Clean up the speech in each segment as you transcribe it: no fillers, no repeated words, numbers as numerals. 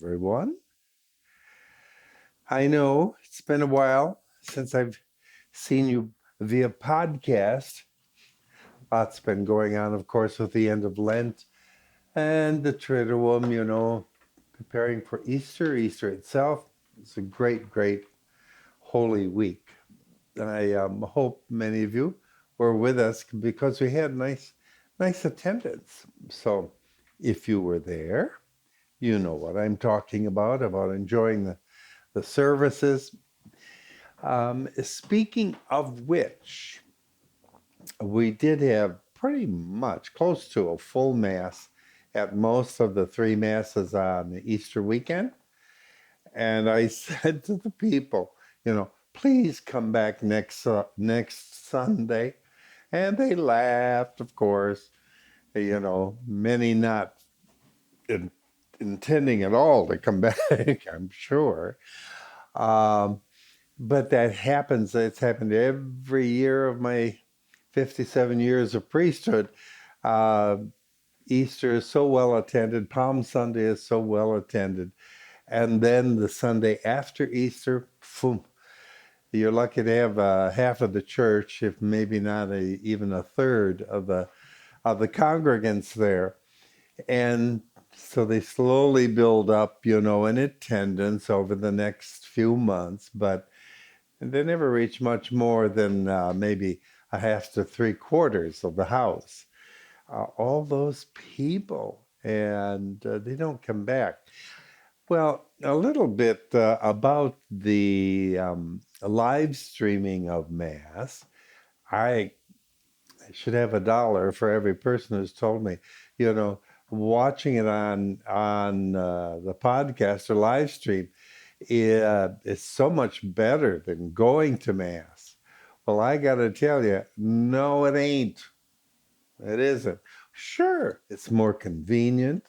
everyone. I know it's been a while since I've seen you via podcast. Lots been going on, of course, with the end of Lent and the Triduum, preparing for Easter. Easter itself is a great, great Holy Week. And I hope many of you were with us because we had nice attendance. So if you were there, you know what I'm talking about enjoying the services. Speaking of which, we did have pretty much close to a full Mass at most of the three Masses on the Easter weekend. And I said to the people, please come back next Sunday. And they laughed, of course, many not in, intending at all to come back, I'm sure. Um, but that happens. It's happened every year of my 57 years of priesthood. Uh, Easter is so well attended. Palm Sunday is so well attended. And then the Sunday after Easter, boom, you're lucky to have half of the church, if maybe not even a third of the congregants there. And so they slowly build up, in attendance over the next few months, but they never reach much more than maybe a half to three quarters of the house. All those people, and they don't come back. Well, a little bit about the live streaming of Mass. I should have $1 for every person who's told me, you know, watching it on the podcast or live stream is so much better than going to Mass. Well, I got to tell you, no, it ain't. It isn't. Sure, it's more convenient.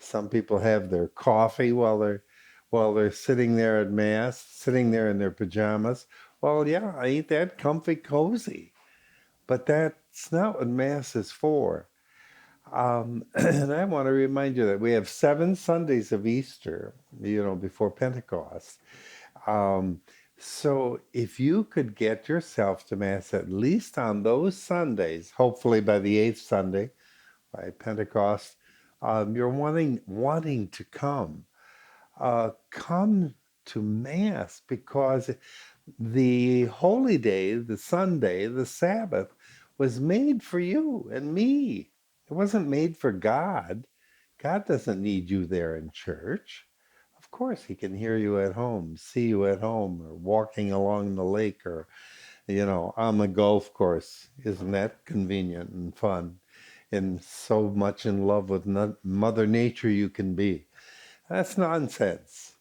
Some people have their coffee while they're sitting there at Mass, sitting there in their pajamas. Well, yeah, ain't that comfy cozy? But that's not what Mass is for. And I want to remind you that we have 7 Sundays of Easter, before Pentecost. Um, so if you could get yourself to Mass at least on those Sundays, hopefully by the 8th Sunday, by Pentecost, you're wanting to come to Mass because the holy day, the Sunday, the Sabbath, was made for you and me. It wasn't made for God. God doesn't need you there in church. Of course, he can hear you at home, see you at home, or walking along the lake, or, on the golf course. Isn't that convenient and fun? And so much in love with Mother Nature you can be. That's nonsense.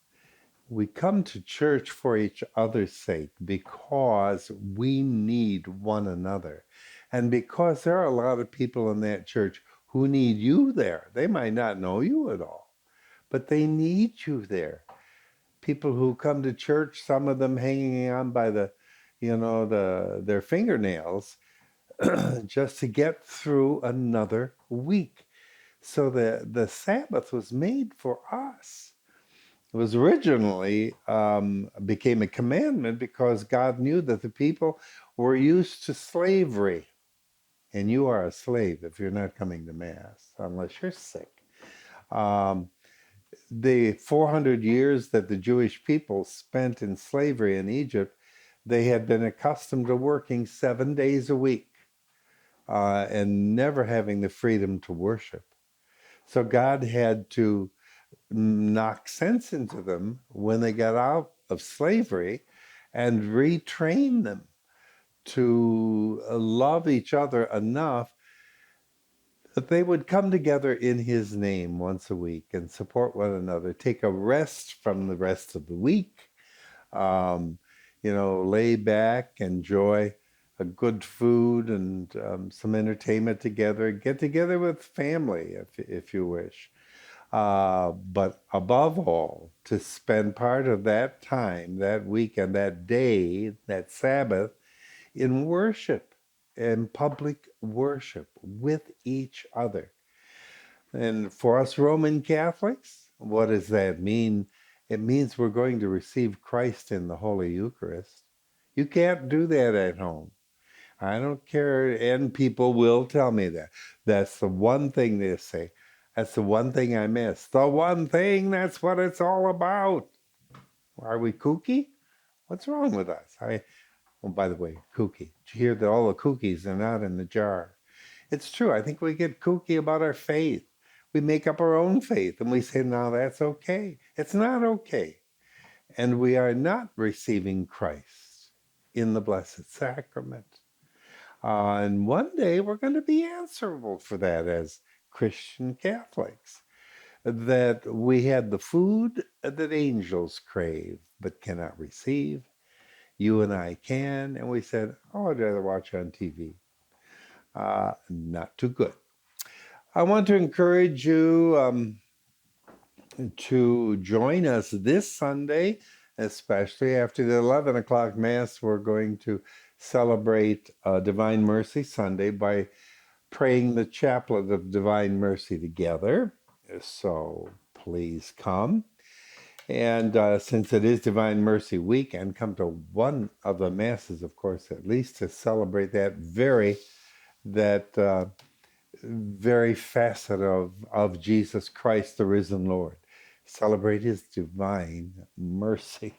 We come to church for each other's sake because we need one another. And because there are a lot of people in that church who need you there. They might not know you at all, but they need you there. People who come to church, some of them hanging on by their fingernails, just to get through another week. So the Sabbath was made for us. It was originally became a commandment because God knew that the people were used to slavery. And you are a slave if you're not coming to Mass, unless you're sick. Um, the 400 years that the Jewish people spent in slavery in Egypt, they had been accustomed to working 7 days a week and never having the freedom to worship. So God had to knock sense into them when they got out of slavery and retrain them to love each other enough that they would come together in his name once a week and support one another, take a rest from the rest of the week, um, lay back, enjoy a good food and some entertainment together, get together with family if you wish. But above all, to spend part of that time, that week, and that day, that Sabbath, in worship, in public worship with each other. And for us Roman Catholics, What does that mean? It means we're going to receive Christ in the Holy Eucharist. You can't do that at home. I don't care, and people will tell me that. That's the one thing they say. That's the one thing I miss. The one thing, that's what it's all about. Are we kooky? What's wrong with us? Oh, by the way, kooky. Did you hear that all the cookies are not in the jar? It's true. I think we get kooky about our faith. We make up our own faith and we say, no, that's okay. It's not okay. And we are not receiving Christ in the Blessed Sacrament. And one day we're going to be answerable for that as Christian Catholics. That we had the food that angels crave but cannot receive. You and I can. And we said, oh, I'd rather watch on TV. Not too good. I want to encourage you to join us this Sunday, especially after the 11 o'clock Mass. We're going to celebrate Divine Mercy Sunday by praying the Chaplet of Divine Mercy together. So please come. And since it is Divine Mercy Weekend, come to one of the Masses, of course, at least to celebrate that very facet of Jesus Christ, the risen Lord. Celebrate his divine mercy.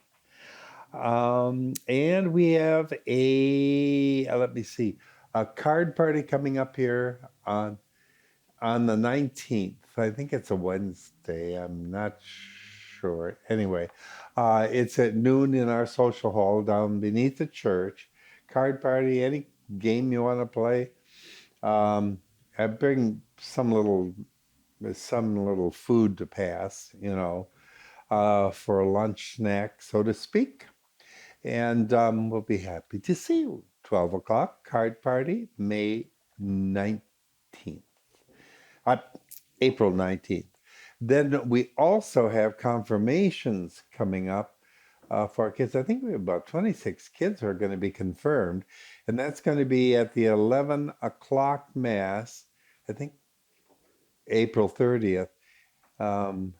And we have a card party coming up here on the 19th. I think it's a Wednesday. I'm not sure. Anyway, it's at noon in our social hall down beneath the church. Card party, any game you want to play. I bring some little food to pass, for a lunch snack, so to speak. And we'll be happy to see you. 12 o'clock, card party, May 19th. April 19th. Then we also have confirmations coming up for our kids. I think we have about 26 kids who are going to be confirmed. And that's going to be at the 11 o'clock Mass, I think April 30th.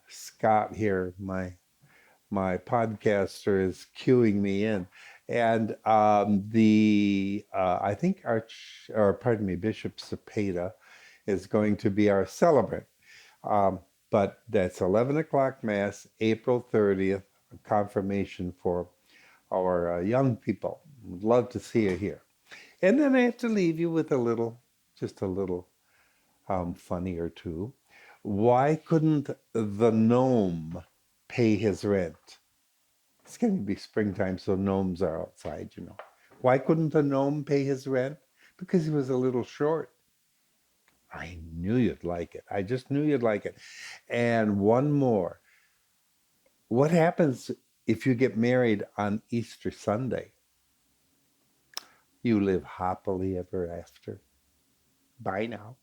Scott here, my podcaster, is cueing me in. And I think Bishop Cepeda is going to be our celebrant. But that's 11 o'clock Mass, April 30th, confirmation for our young people. Would love to see you here. And then I have to leave you with just a little funny or two. Why couldn't the gnome pay his rent? It's going to be springtime, so gnomes are outside, Why couldn't the gnome pay his rent? Because he was a little short. I knew you'd like it. I just knew you'd like it. And one more. What happens if you get married on Easter Sunday? You live happily ever after. Bye now.